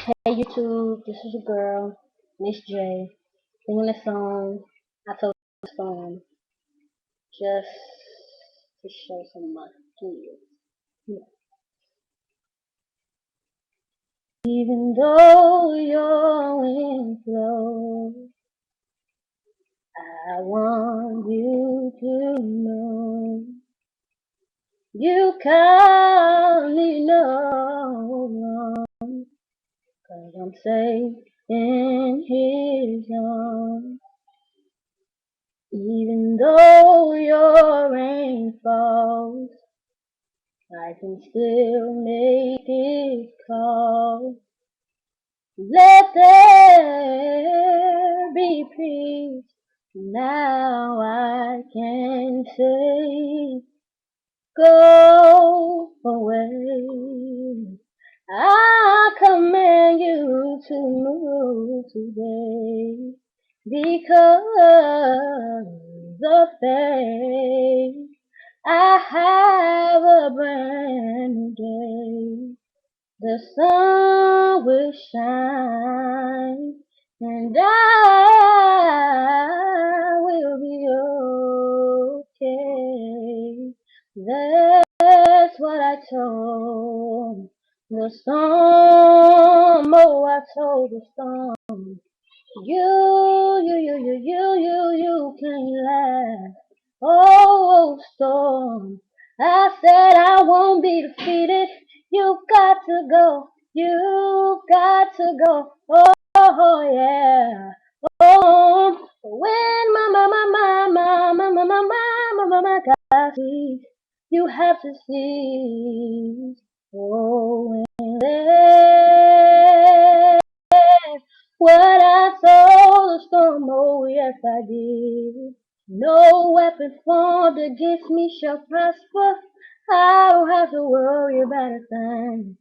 Hey YouTube, this is your girl, Miss J, singing a song I told the song just to show some of my skills. Yeah. Even though your wind blows, I want you to know you can't leave no wrong, 'cause I'm safe in His arms. Even though your rain falls, I can still make it call. Let there be peace. Now I can say, go away. I command you to move today because of faith. I have a brand new day. The sun will shine and I will be okay. That's what I told the storm. Oh, I told the storm. You can't last. Oh, storm. I said I won't be defeated. You've got to go. You've got to go. Oh, yeah. Oh, when my God sees, you have to see. Oh, when there what I told the storm, oh yes I did. No weapon formed against me shall prosper. I don't have to worry about a thing.